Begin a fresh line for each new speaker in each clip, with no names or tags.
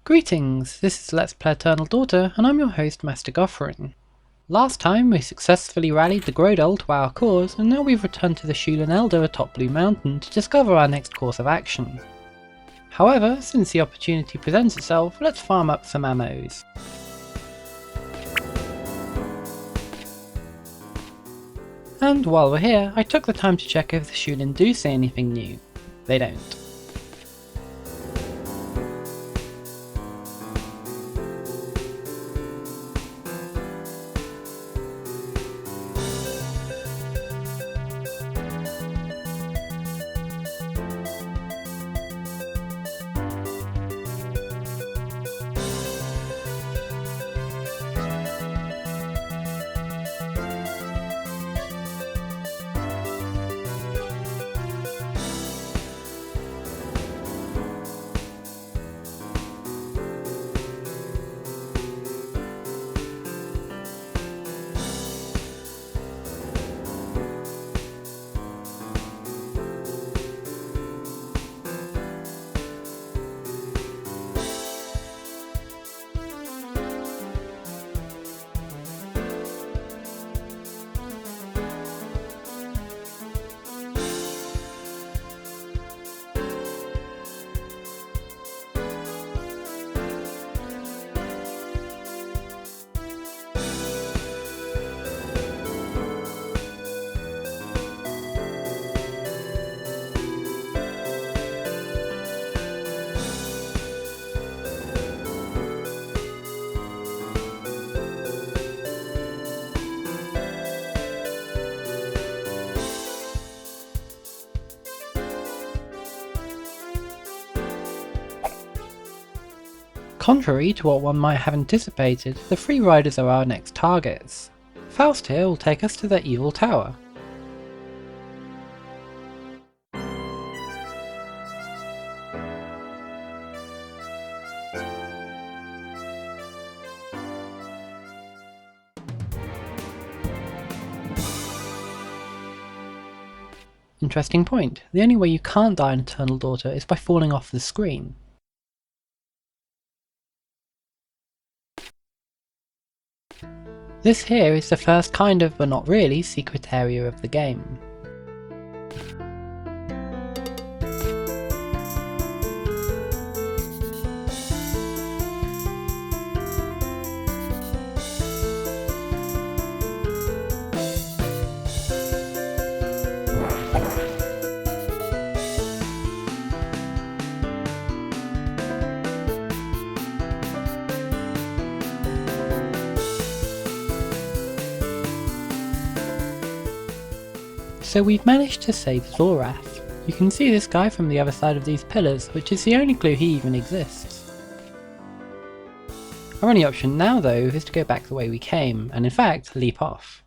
Greetings, this is Let's Play Eternal Daughter, and I'm your host, Master Goffrin. Last time we successfully rallied the Grodol to our cause, and now we've returned to the Shulin Elder atop Blue Mountain to discover our next course of action. However, since the opportunity presents itself, let's farm up some ammos. And while we're here, I took the time to check if the Shulin do say anything new. They don't. Contrary to what one might have anticipated, the Free Riders are our next targets. Faust here will take us to their evil tower. Interesting point, the only way you can't die in Eternal Daughter is by falling off the screen. This here is the first kind of, but not really, secret area of the game. So we've managed to save Zorath. You can see this guy from the other side of these pillars, which is the only clue he even exists. Our only option now though is to go back the way we came, and in fact leap off.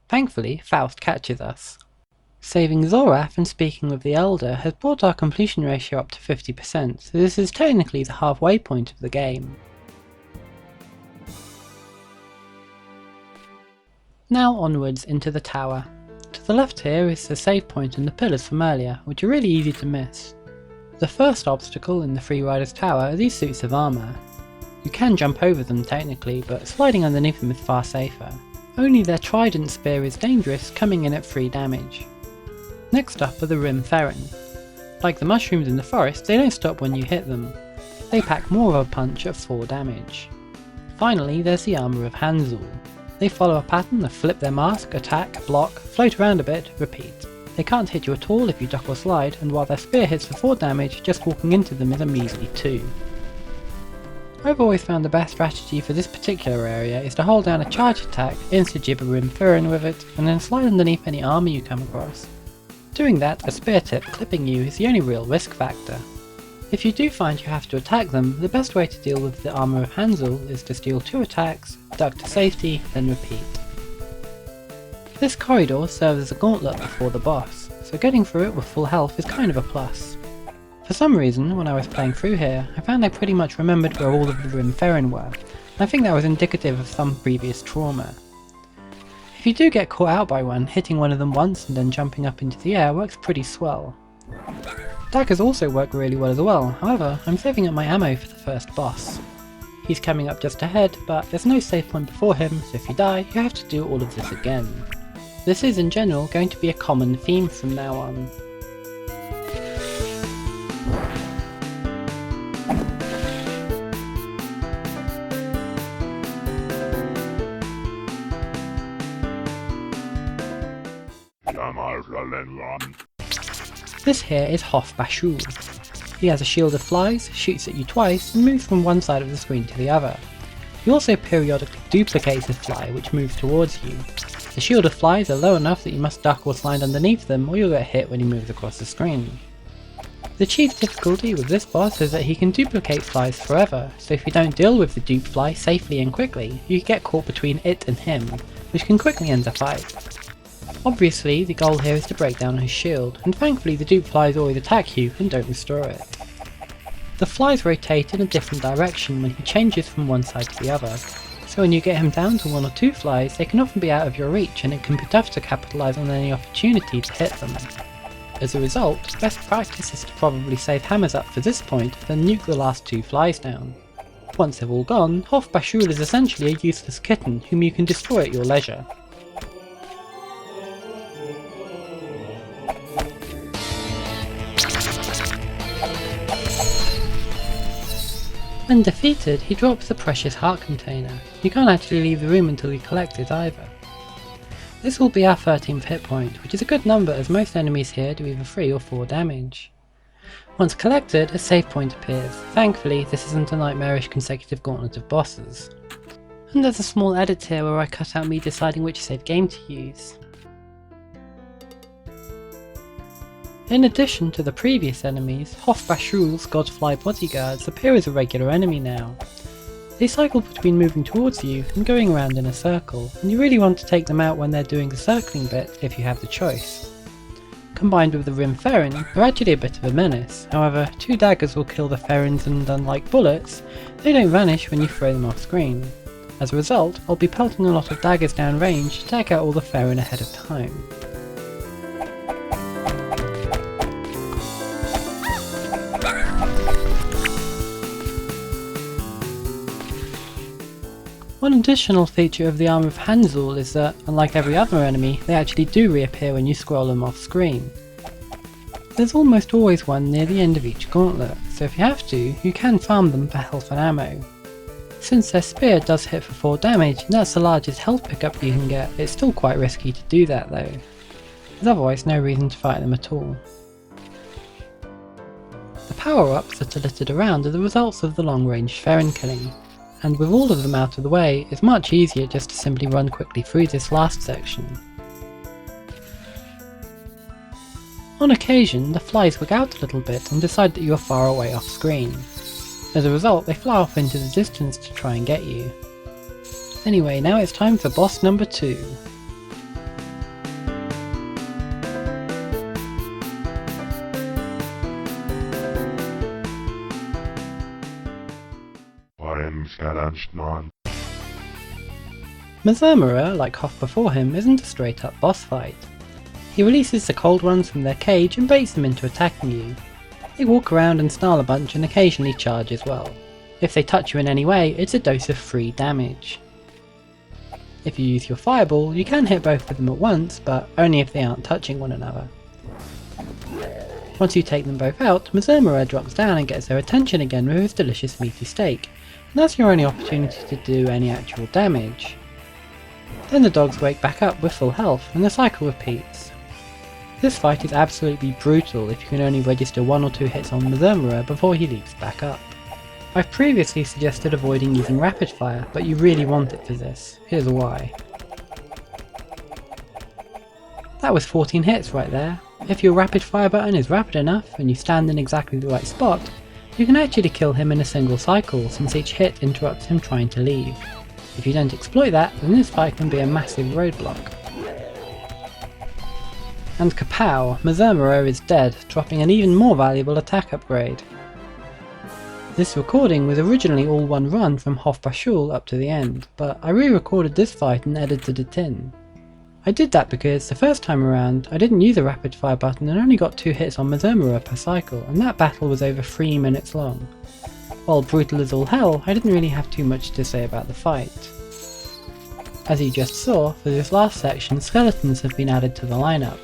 Thankfully, Faust catches us. Saving Zorath and speaking with the Elder has brought our completion ratio up to 50%, so this is technically the halfway point of the game. Now onwards into the tower. To the left here is the save point and the pillars from earlier, which are really easy to miss. The first obstacle in the Free Riders Tower are these suits of armour. You can jump over them technically, but sliding underneath them is far safer. Only their trident spear is dangerous, coming in at 3 damage. Next up are the Rim Ferrin. Like the mushrooms in the forest, they don't stop when you hit them. They pack more of a punch at 4 damage. Finally, there's the armour of Hansul. They follow a pattern of flip their mask, attack, block, float around a bit, repeat. They can't hit you at all if you duck or slide, and while their spear hits for 4 damage, just walking into them is a measly 2. I've always found the best strategy for this particular area is to hold down a charge attack, insta-jib a Rim Ferrin with it, and then slide underneath any armour you come across. Doing that, a spear tip clipping you is the only real risk factor. If you do find you have to attack them, the best way to deal with the armour of Hansul is to steal 2 attacks, duck to safety, then repeat. This corridor serves as a gauntlet before the boss, so getting through it with full health is kind of a plus. For some reason, when I was playing through here, I found I pretty much remembered where all of the Rim Ferrin were, and I think that was indicative of some previous trauma. If you do get caught out by one, hitting one of them once and then jumping up into the air works pretty swell. Daggers also work really well as well, however I'm saving up my ammo for the first boss. He's coming up just ahead, but there's no save point before him, so if you die, you have to do all of this again. This is in general going to be a common theme from now on. This here is Shulin. He has a shield of flies, shoots at you twice, and moves from one side of the screen to the other. He also periodically duplicates his fly, which moves towards you. The shield of flies are low enough that you must duck or slide underneath them, or you'll get hit when he moves across the screen. The chief difficulty with this boss is that he can duplicate flies forever, so if you don't deal with the dupe fly safely and quickly, you can get caught between it and him, which can quickly end the fight. Obviously, the goal here is to break down his shield, and thankfully the dupe flies always attack you and don't restore it. The flies rotate in a different direction when he changes from one side to the other, so when you get him down to 1 or 2 flies, they can often be out of your reach and it can be tough to capitalise on any opportunity to hit them. As a result, best practice is to probably save hammers up for this point, then nuke the last 2 flies down. Once they've all gone, Shulin is essentially a useless kitten whom you can destroy at your leisure. When defeated, he drops the precious heart container. You can't actually leave the room until you collect it either. This will be our 13th hit point, which is a good number as most enemies here do either 3 or 4 damage. Once collected, a save point appears. Thankfully, this isn't a nightmarish consecutive gauntlet of bosses. And there's a small edit here where I cut out me deciding which save game to use. In addition to the previous enemies, Shul's Godfly bodyguards appear as a regular enemy now. They cycle between moving towards you and going around in a circle, and you really want to take them out when they're doing the circling bit if you have the choice. Combined with the Rim Ferrin, they're actually a bit of a menace. However, 2 daggers will kill the Ferrins, and unlike bullets, they don't vanish when you throw them off screen. As a result, I'll be pelting a lot of daggers down range to take out all the Ferrin ahead of time. One additional feature of the armour of Hanzul is that, unlike every other enemy, they actually do reappear when you scroll them off screen. There's almost always one near the end of each gauntlet, so if you have to, you can farm them for health and ammo. Since their spear does hit for 4 damage, and that's the largest health pickup you can get, it's still quite risky to do that though. There's otherwise no reason to fight them at all. The power-ups that are littered around are the results of the long-range Ferrin killing. And with all of them out of the way, it's much easier just to simply run quickly through this last section. On occasion, the flies wig out a little bit and decide that you are far away off screen. As a result, they fly off into the distance to try and get you. Anyway, now it's time for boss number 2. Mazurmura, like Hoff before him, isn't a straight up boss fight. He releases the cold ones from their cage and baits them into attacking you. They walk around and snarl a bunch and occasionally charge as well. If they touch you in any way, it's a dose of free damage. If you use your fireball, you can hit both of them at once, but only if they aren't touching one another. Once you take them both out, Mazurmura drops down and gets their attention again with his delicious meaty steak, and that's your only opportunity to do any actual damage. Then the dogs wake back up with full health, and the cycle repeats. This fight is absolutely brutal if you can only register 1 or 2 hits on Mazurmura before he leaps back up. I've previously suggested avoiding using rapid fire, but you really want it for this. Here's why. That was 14 hits right there. If your rapid fire button is rapid enough and you stand in exactly the right spot, you can actually kill him in a single cycle since each hit interrupts him trying to leave. If you don't exploit that, then this fight can be a massive roadblock. And kapow, Mazurmura is dead, dropping an even more valuable attack upgrade. This recording was originally all one run from Shul up to the end, but I re-recorded this fight and edited it in. I did that because the first time around I didn't use a rapid fire button and only got 2 hits on Mazurmura per cycle, and that battle was over 3 minutes long. While brutal as all hell, I didn't really have too much to say about the fight. As you just saw, for this last section, skeletons have been added to the lineup.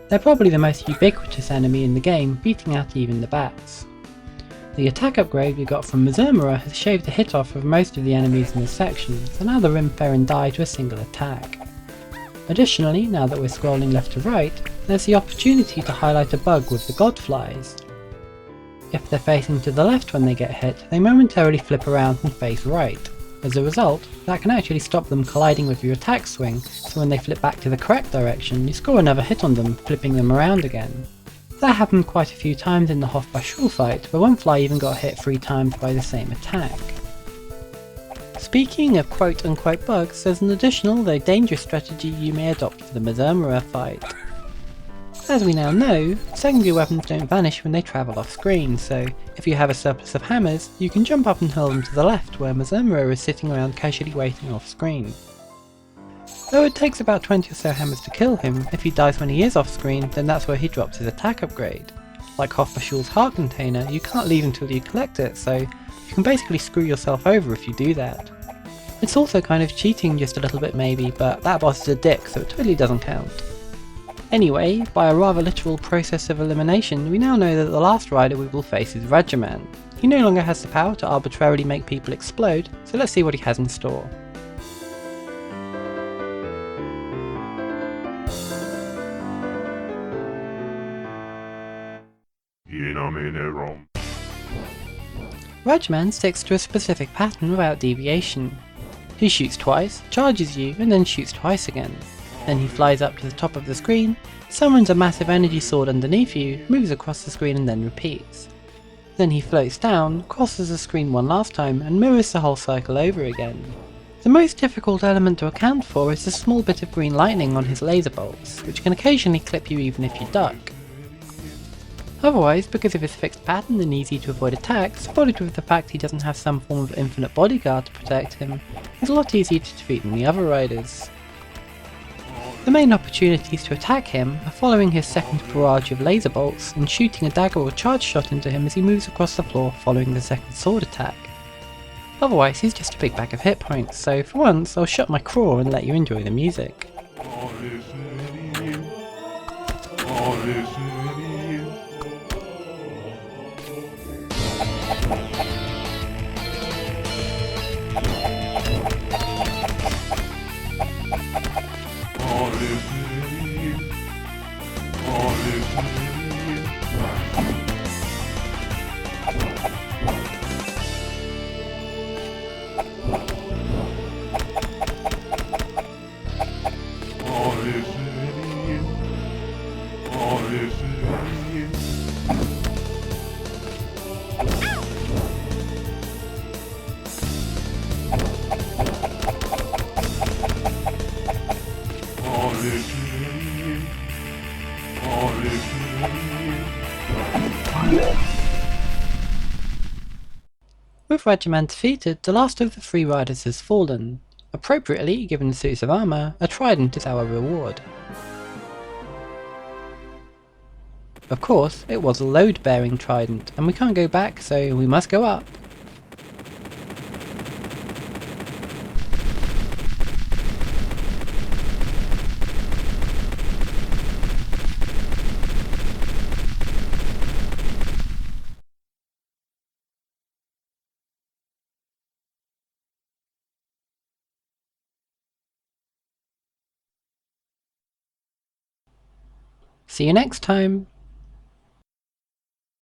They're probably the most ubiquitous enemy in the game, beating out even the bats. The attack upgrade we got from Mazurmura has shaved the hit off of most of the enemies in this section, so now the Rimfarin die to a single attack. Additionally, now that we're scrolling left to right, there's the opportunity to highlight a bug with the Godflies. If they're facing to the left when they get hit, they momentarily flip around and face right. As a result, that can actually stop them colliding with your attack swing, so when they flip back to the correct direction, you score another hit on them, flipping them around again. That happened quite a few times in the Hofbashul fight, where one fly even got hit 3 times by the same attack. Speaking of quote-unquote bugs, there's an additional though dangerous strategy you may adopt for the Mazurmura fight. As we now know, secondary weapons don't vanish when they travel off screen, so if you have a surplus of hammers, you can jump up and hurl them to the left where Mazurmura is sitting around casually waiting off screen. Though it takes about 20 or so hammers to kill him, if he dies when he is off screen, then that's where he drops his attack upgrade. Like Hofbashul's heart container, you can't leave until you collect it, so you can basically screw yourself over if you do that. It's also kind of cheating just a little bit maybe, but that boss is a dick, so it totally doesn't count. Anyway, by a rather literal process of elimination, we now know that the last rider we will face is Rajaman. He no longer has the power to arbitrarily make people explode, so let's see what he has in store. Rajaman sticks to a specific pattern without deviation. He shoots twice, charges you, and then shoots twice again. Then he flies up to the top of the screen, summons a massive energy sword underneath you, moves across the screen and then repeats. Then he floats down, crosses the screen one last time, and mirrors the whole cycle over again. The most difficult element to account for is the small bit of green lightning on his laser bolts, which can occasionally clip you even if you duck. Otherwise, because of his fixed pattern and easy to avoid attacks, followed with the fact he doesn't have some form of infinite bodyguard to protect him, he's a lot easier to defeat than the other riders. The main opportunities to attack him are following his second barrage of laser bolts and shooting a dagger or charge shot into him as he moves across the floor following the second sword attack. Otherwise he's just a big bag of hit points, so for once I'll shut my craw and let you enjoy the music. With Rajaman defeated, the last of the 3 riders has fallen. Appropriately, given the suits of armour, a trident is our reward. Of course, it was a load-bearing trident, and we can't go back, so we must go up. See you next time!